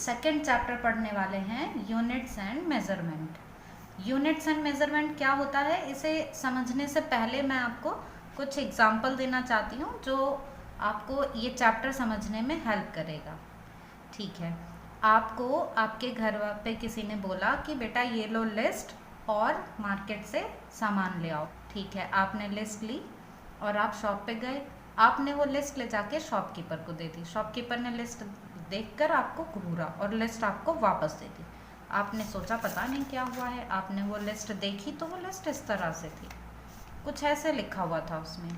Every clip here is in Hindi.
सेकंड चैप्टर पढ़ने वाले हैं units and measurement. Units and measurement क्या होता है, इसे समझने से पहले मैं आपको कुछ एग्जाम्पल देना चाहती हूँ जो आपको ये चैप्टर समझने में हेल्प करेगा। ठीक है, आपको आपके घर पे किसी ने बोला कि बेटा ये लो लिस्ट और मार्केट से सामान ले आओ। ठीक है, आपने लिस्ट ली और आप शॉप पे गए। आपने वो लिस्ट ले जाके शॉपकीपर को दे दी। शॉपकीपर ने लिस्ट देखकर आपको घूरा और लिस्ट आपको वापस दे दी। आपने सोचा पता नहीं क्या हुआ है, आपने वो लिस्ट देखी तो वो लिस्ट इस तरह से थी, कुछ ऐसे लिखा हुआ था उसमें,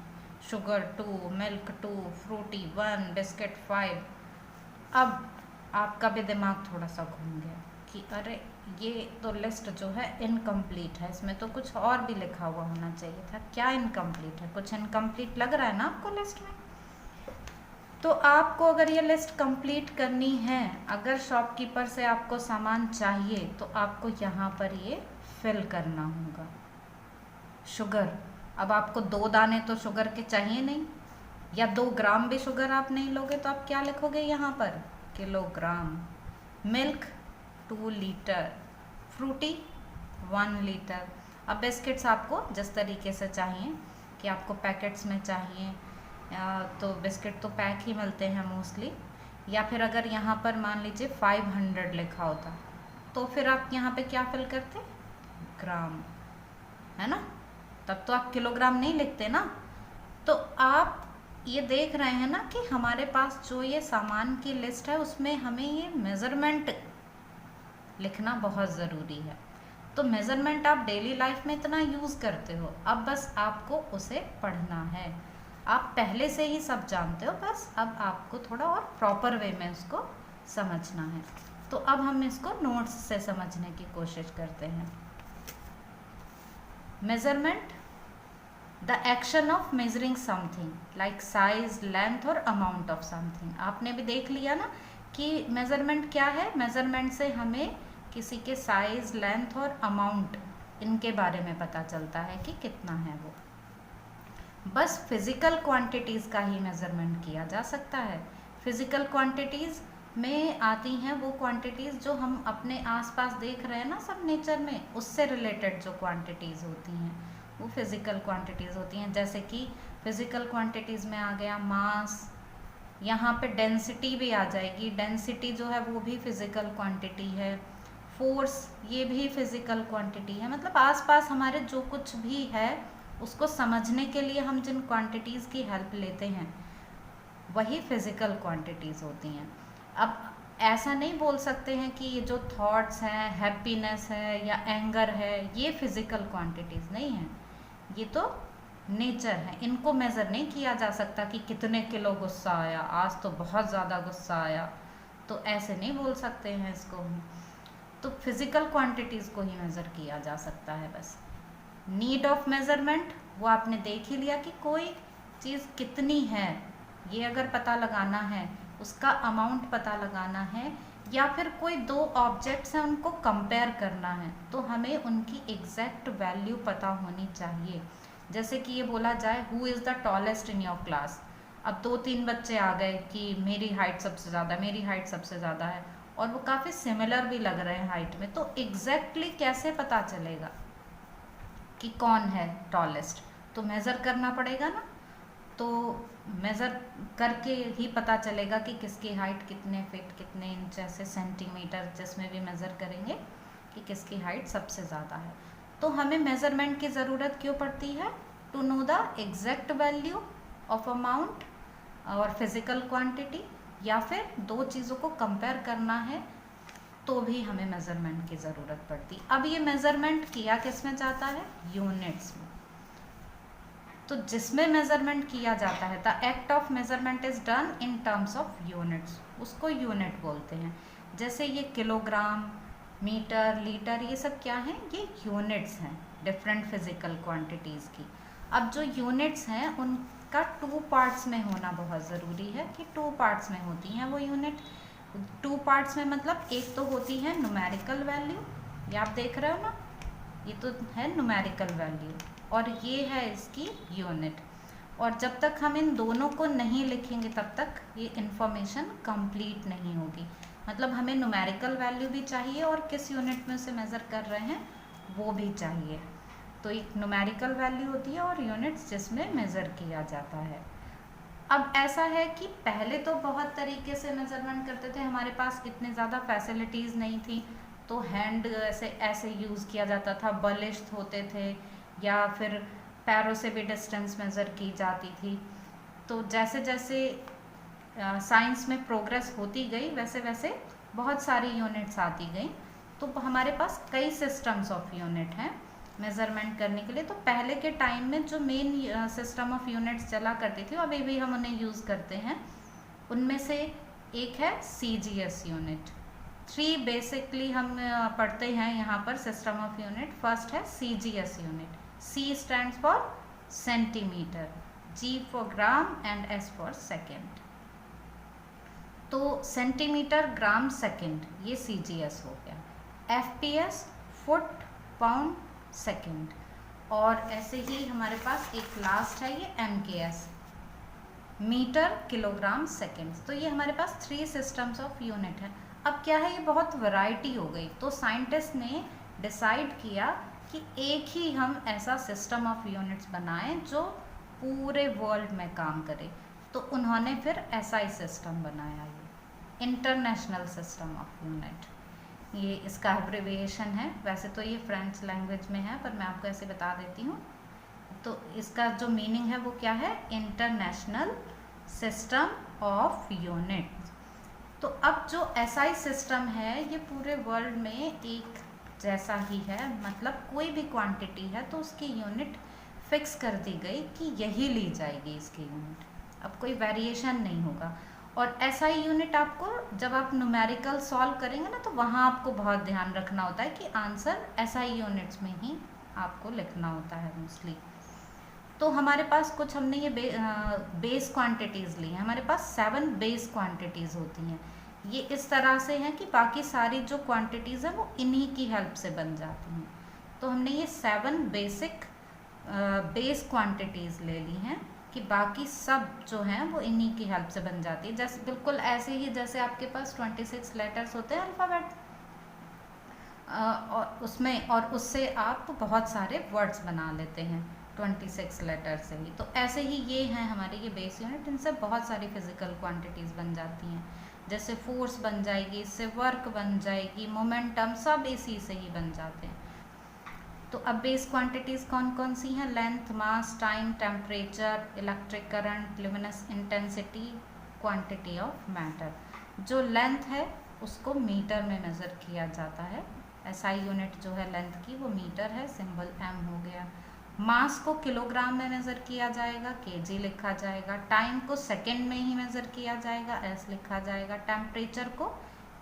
शुगर 2, मिल्क 2, फ्रूटी 1, बिस्किट 5। अब आपका भी दिमाग थोड़ा सा घूम गया कि अरे ये तो लिस्ट जो है इनकम्प्लीट है, इसमें तो कुछ और भी लिखा हुआ होना चाहिए था। क्या इनकम्प्लीट है? कुछ इनकम्प्लीट लग रहा है ना आपको लिस्ट में। तो आपको अगर ये लिस्ट कंप्लीट करनी है, अगर शॉपकीपर से आपको सामान चाहिए तो आपको यहाँ पर ये फिल करना होगा। शुगर, अब आपको 2 दाने तो शुगर के चाहिए नहीं, या 2 ग्राम भी शुगर आप नहीं लोगे तो आप क्या लिखोगे यहाँ पर? Kilogram. Milk 2 litre, Frooti 1 litre. अब बिस्किट्स आपको जिस तरीके से चाहिए कि आपको पैकेट्स में चाहिए, तो बिस्किट तो पैक ही मिलते हैं मोस्टली, या फिर अगर यहाँ पर मान लीजिए 500 लिखा होता तो फिर आप यहाँ पे क्या फिल करते? ग्राम, है ना? तब तो आप किलोग्राम नहीं लिखते ना। तो आप ये देख रहे हैं ना कि हमारे पास जो ये सामान की लिस्ट है उसमें हमें ये मेज़रमेंट लिखना बहुत ज़रूरी है। तो मेज़रमेंट आप डेली लाइफ में इतना यूज़ करते हो, अब बस आपको उसे पढ़ना है। आप पहले से ही सब जानते हो, बस अब आपको थोड़ा और प्रॉपर वे में उसको समझना है। तो अब हम इसको नोट्स से समझने की कोशिश करते हैं। Measurement, the action of measuring something like size, length और अमाउंट ऑफ समथिंग। आपने भी देख लिया ना कि मेजरमेंट क्या है। मेजरमेंट से हमें किसी के साइज, लेंथ और अमाउंट इनके बारे में पता चलता है कि कितना है वो। बस फिज़िकल क्वांटिटीज़ का ही मेज़रमेंट किया जा सकता है। फिज़िकल क्वांटिटीज़ में आती हैं वो क्वांटिटीज़ जो हम अपने आसपास देख रहे हैं ना सब नेचर में, उससे रिलेटेड जो क्वांटिटीज़ होती हैं वो फिज़िकल क्वांटिटीज़ होती हैं। जैसे कि फिज़िकल क्वांटिटीज़ में आ गया मास, यहाँ पे डेंसिटी भी आ जाएगी। डेंसिटी जो है वो भी फिज़िकल क्वांटिटी है। फोर्स, ये भी फिज़िकल क्वांटिटी है। मतलब आसपास हमारे जो कुछ भी है उसको समझने के लिए हम जिन क्वांटिटीज़ की हेल्प लेते हैं वही फिज़िकल क्वांटिटीज़ होती हैं। अब ऐसा नहीं बोल सकते हैं कि ये जो थॉट्स हैं, हैप्पीनेस है या एंगर है, ये फिज़िकल क्वांटिटीज़ नहीं हैं, ये तो नेचर है। इनको मेज़र नहीं किया जा सकता कि कितने किलो गुस्सा आया, आज तो बहुत ज़्यादा गुस्सा आया, तो ऐसे नहीं बोल सकते हैं इसको हम। तो फिज़िकल क्वांटिटीज़ को ही मेज़र किया जा सकता है बस। नीड ऑफ मेज़रमेंट, वो आपने देख ही लिया कि कोई चीज़ कितनी है ये अगर पता लगाना है, उसका अमाउंट पता लगाना है, या फिर कोई 2 ऑब्जेक्ट्स हैं उनको कंपेयर करना है तो हमें उनकी एग्जैक्ट वैल्यू पता होनी चाहिए। जैसे कि ये बोला जाए who is the tallest in your class. अब 2-3 बच्चे आ गए कि मेरी हाइट सबसे ज़्यादा, मेरी हाइट सबसे ज़्यादा है, और वो काफ़ी सिमिलर भी लग रहे हैं हाइट में, तो एग्जैक्टली कैसे पता चलेगा कि कौन है टॉलेस्ट? तो मेज़र करना पड़ेगा ना। तो मेज़र करके ही पता चलेगा कि किसकी हाइट कितने फीट, कितने इंच, ऐसे सेंटीमीटर जिसमें भी मेज़र करेंगे कि किसकी हाइट सबसे ज़्यादा है। तो हमें मेज़रमेंट की ज़रूरत क्यों पड़ती है? To know the exact value of amount और फिज़िकल क्वांटिटी, या फिर 2 चीज़ों को कंपेयर करना है तो भी हमें मेज़रमेंट की ज़रूरत पड़ती। अब ये मेज़रमेंट किया किस में जाता है? यूनिट्स में। तो जिसमें मेज़रमेंट किया जाता है, the act of measurement is done in terms of units, उसको यूनिट बोलते हैं। जैसे ये किलोग्राम, मीटर, लीटर, ये सब क्या हैं? ये यूनिट्स हैं डिफरेंट फिज़िकल क्वांटिटीज़ की। अब जो यूनिट्स हैं उनका 2 पार्ट्स में होना बहुत ज़रूरी है कि 2 पार्ट्स में होती हैं वो यूनिट। 2 पार्ट्स में मतलब एक तो होती है न्यूमेरिकल वैल्यू, ये आप देख रहे हो ना, ये तो है न्यूमेरिकल वैल्यू, और ये है इसकी यूनिट। और जब तक हम इन दोनों को नहीं लिखेंगे तब तक ये इन्फॉर्मेशन कंप्लीट नहीं होगी। मतलब हमें न्यूमेरिकल वैल्यू भी चाहिए और किस यूनिट में से मेज़र कर रहे हैं वो भी चाहिए। तो एक न्यूमेरिकल वैल्यू होती है और यूनिट्स जिसमें मेज़र किया जाता है। अब ऐसा है कि पहले तो बहुत तरीके से मेज़रमेंट करते थे, हमारे पास इतने ज़्यादा फैसिलिटीज़ नहीं थी, तो हैंड ऐसे ऐसे यूज़ किया जाता था, बलिष्ठ होते थे, या फिर पैरों से भी डिस्टेंस मेज़र की जाती थी। तो जैसे जैसे साइंस में प्रोग्रेस होती गई वैसे वैसे बहुत सारी यूनिट्स आती गई, तो हमारे पास कई सिस्टम्स ऑफ यूनिट हैं मेज़रमेंट करने के लिए। तो पहले के टाइम में जो मेन सिस्टम ऑफ यूनिट्स चला करती थी, अभी भी हम उन्हें यूज़ करते हैं, उनमें से एक है CGS यूनिट। 3 बेसिकली हम पढ़ते हैं यहाँ पर सिस्टम ऑफ यूनिट। फर्स्ट है CGS unit. C stands for centimetre, G for gram and S for second. तो सेंटीमीटर, ग्राम, सेकेंड, ये CGS हो गया। FPS foot, pound, second. और ऐसे ही हमारे पास एक लास्ट है ये MKS, मीटर, किलोग्राम, सेकेंड। तो ये हमारे पास 3 सिस्टम्स ऑफ यूनिट है। अब क्या है, ये बहुत वैरायटी हो गई, तो साइंटिस्ट ने डिसाइड किया कि एक ही हम ऐसा सिस्टम ऑफ यूनिट्स बनाएं जो पूरे वर्ल्ड में काम करे। तो उन्होंने फिर SI सिस्टम बनाया, ये इंटरनेशनल सिस्टम ऑफ यूनिट। ये इसका एब्रिविएशन है, वैसे तो ये फ्रेंच लैंग्वेज में है पर मैं आपको ऐसे बता देती हूँ। तो इसका जो मीनिंग है वो क्या है, इंटरनेशनल सिस्टम ऑफ यूनिट। तो अब जो SI सिस्टम है ये पूरे वर्ल्ड में एक जैसा ही है, मतलब कोई भी क्वांटिटी है तो उसकी यूनिट फिक्स कर दी गई कि यही ली जाएगी इसकी यूनिट, अब कोई वेरिएशन नहीं होगा। और SI यूनिट आपको जब आप न्यूमेरिकल सॉल्व करेंगे ना, तो वहाँ आपको बहुत ध्यान रखना होता है कि आंसर SI यूनिट्स में ही आपको लिखना होता है मोस्टली। तो हमारे पास कुछ हमने ये बेस क्वांटिटीज़ ली हैं, हमारे पास 7 बेस क्वांटिटीज़ होती हैं। ये इस तरह से हैं कि बाकी सारी जो क्वांटिटीज़ हैं वो इन्हीं की हेल्प से बन जाती हैं। तो हमने ये 7 बेसिक बेस क्वांटिटीज़ ले ली हैं कि बाकी सब जो हैं वो इन्हीं की हेल्प से बन जाती है। जैसे बिल्कुल ऐसे ही जैसे आपके पास 26 लेटर्स होते हैं अल्फ़ाबेट, और उसमें और उससे आप बहुत सारे वर्ड्स बना लेते हैं 26 लेटर से ही। तो ऐसे ही ये हैं हमारे ये बेस यूनिट, इनसे बहुत सारी फिजिकल क्वांटिटीज़ बन जाती हैं। जैसे फोर्स बन जाएगी, इससे वर्क बन जाएगी, मोमेंटम, सब इसी से ही बन जाते हैं। तो अब बेस क्वांटिटीज़ कौन कौन सी हैं, length, mass, time, temperature, electric current, luminous intensity, quantity of matter. जो लेंथ है उसको मीटर में मेज़र किया जाता है, SI यूनिट जो है लेंथ की वो मीटर है, सिंबल M हो गया। मास को किलोग्राम में मेज़र किया जाएगा, kg लिखा जाएगा। टाइम को सेकेंड में ही मेज़र किया जाएगा, S लिखा जाएगा। टेम्परेचर को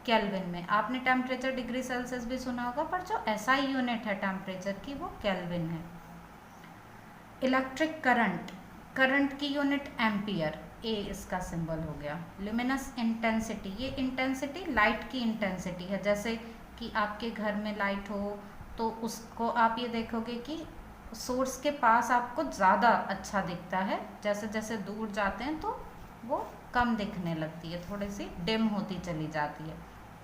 केल्विन में, आपने टेम्परेचर डिग्री सेल्सियस भी सुना होगा, पर जो SI यूनिट है टेम्परेचर की वो केल्विन है। इलेक्ट्रिक करंट, करंट की यूनिट एम्पियर, A इसका सिंबल हो गया। ल्यूमिनस इंटेंसिटी, ये इंटेंसिटी लाइट की इंटेंसिटी है। जैसे कि आपके घर में लाइट हो तो उसको आप ये देखोगे कि सोर्स के पास आपको ज़्यादा अच्छा दिखता है, जैसे जैसे दूर जाते हैं तो वो कम दिखने लगती है, थोड़ी सी डिम होती चली जाती है।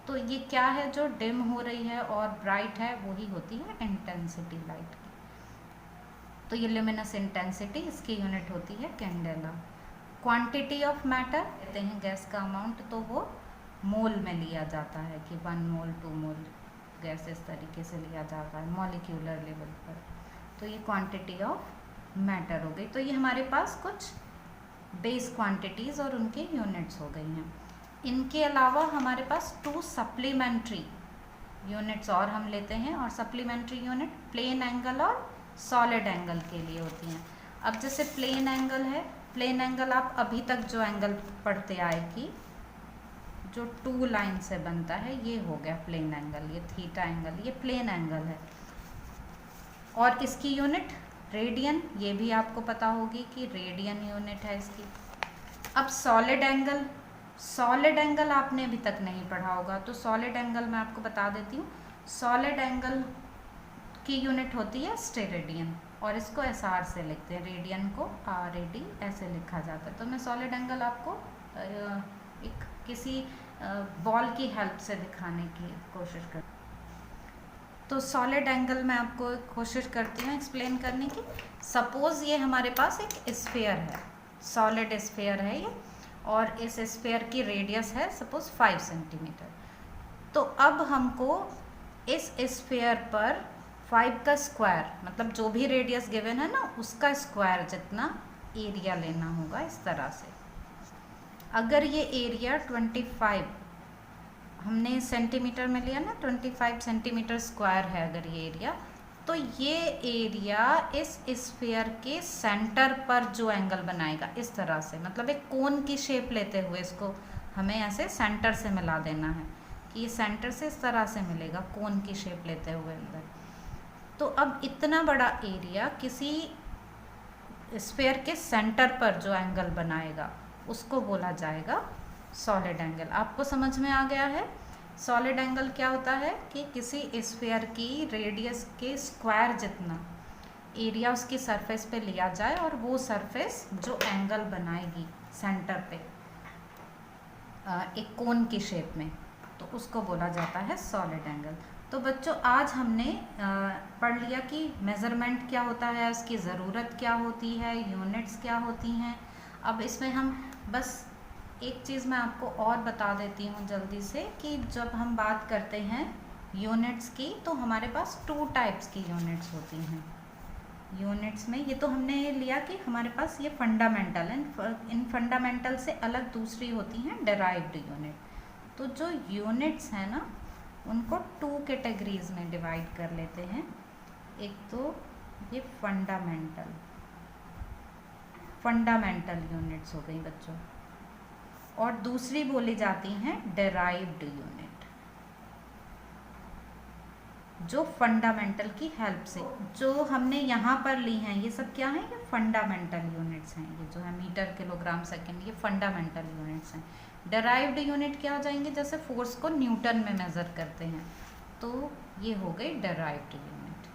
तो ये क्या है, जो डिम हो रही है और ब्राइट है वही होती है इंटेंसिटी लाइट की। तो ये ल्यूमिनस इंटेंसिटी, इसकी यूनिट होती है कैंडेला। क्वांटिटी ऑफ मैटर कहते हैं गैस का अमाउंट, तो वो मोल में लिया जाता है कि 1 मोल 2 मोल गैस इस तरीके से लिया जाता है मॉलिक्यूलर लेवल पर। तो ये क्वांटिटी ऑफ मैटर हो गई। तो ये हमारे पास कुछ बेस क्वांटिटीज़ और उनके यूनिट्स हो गई हैं। इनके अलावा हमारे पास 2 सप्लीमेंट्री यूनिट्स और हम लेते हैं, और सप्लीमेंट्री यूनिट प्लेन एंगल और सॉलिड एंगल के लिए होती हैं। अब जैसे प्लेन एंगल है, प्लेन एंगल आप अभी तक जो एंगल पढ़ते आए कि जो 2 लाइन से बनता है, ये हो गया प्लेन एंगल, ये थीटा एंगल, ये प्लेन एंगल है। और इसकी यूनिट रेडियन, ये भी आपको पता होगी कि रेडियन यूनिट है इसकी। अब सॉलिड एंगल, सॉलिड एंगल आपने अभी तक नहीं पढ़ा होगा, तो सॉलिड एंगल मैं आपको बता देती हूँ। सॉलिड एंगल की यूनिट होती है स्टेरेडियन, और इसको SR से लिखते हैं, रेडियन को RAD ऐसे लिखा जाता है। तो मैं सॉलिड एंगल आपको एक किसी बॉल की हेल्प से दिखाने की कोशिश कर। तो सॉलिड एंगल मैं आपको कोशिश करती हूँ एक्सप्लेन करने की। सपोज़ ये हमारे पास एक स्फीयर है, सॉलिड स्फीयर है ये, और इस स्फीयर की रेडियस है सपोज 5 सेंटीमीटर। तो अब हमको इस स्फीयर पर 5 का स्क्वायर, मतलब जो भी रेडियस गिवन है ना उसका स्क्वायर जितना एरिया लेना होगा। इस तरह से अगर ये एरिया 25 हमने सेंटीमीटर में लिया ना, 25 सेंटीमीटर स्क्वायर है अगर ये एरिया, तो ये एरिया इस स्फीयर के सेंटर पर जो एंगल बनाएगा इस तरह से, मतलब एक कोन की शेप लेते हुए इसको हमें ऐसे सेंटर से मिला देना है कि ये सेंटर से इस तरह से मिलेगा कोन की शेप लेते हुए अंदर। तो अब इतना बड़ा एरिया किसी स्फीयर के सेंटर पर जो एंगल बनाएगा उसको बोला जाएगा सॉलिड एंगल। आपको समझ में आ गया है? सॉलिड एंगल क्या होता है कि किसी स्फीयर की रेडियस के स्क्वायर जितना एरिया उसकी सरफेस पे लिया जाए और वो सरफेस जो एंगल बनाएगी सेंटर पे एक कोन की शेप में, तो उसको बोला जाता है सॉलिड एंगल। तो बच्चों आज हमने पढ़ लिया कि मेज़रमेंट क्या होता है, उसकी ज़रूरत क्या होती है, यूनिट्स क्या होती हैं। अब इसमें हम बस एक चीज़ मैं आपको और बता देती हूँ जल्दी से कि जब हम बात करते हैं यूनिट्स की तो हमारे पास 2 टाइप्स की यूनिट्स होती हैं। यूनिट्स में ये तो हमने लिया कि हमारे पास ये फंडामेंटल है, इन फंडामेंटल से अलग दूसरी होती हैं डेराइव्ड यूनिट। तो जो यूनिट्स हैं ना उनको 2 कैटेगरीज में डिवाइड कर लेते हैं। एक तो ये फंडामेंटल यूनिट्स हो गई बच्चों, और दूसरी बोली जाती हैं डेराइव्ड यूनिट, जो फंडामेंटल की हेल्प से जो हमने यहाँ पर ली हैं ये सब क्या हैं, ये फंडामेंटल यूनिट्स हैं। ये जो है मीटर किलोग्राम सेकंड, ये फंडामेंटल यूनिट्स हैं। डेराइव्ड यूनिट क्या हो जाएंगे, जैसे फोर्स को न्यूटन में मेज़र करते हैं, तो ये हो गई डेराइव्ड यूनिट।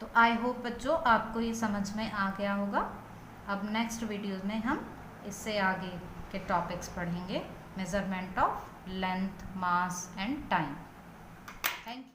तो आई होप बच्चों आपको ये समझ में आ गया होगा। अब नेक्स्ट वीडियो में हम इससे आगे के टॉपिक्स पढ़ेंगे, measurement of length, mass and time. Thank you.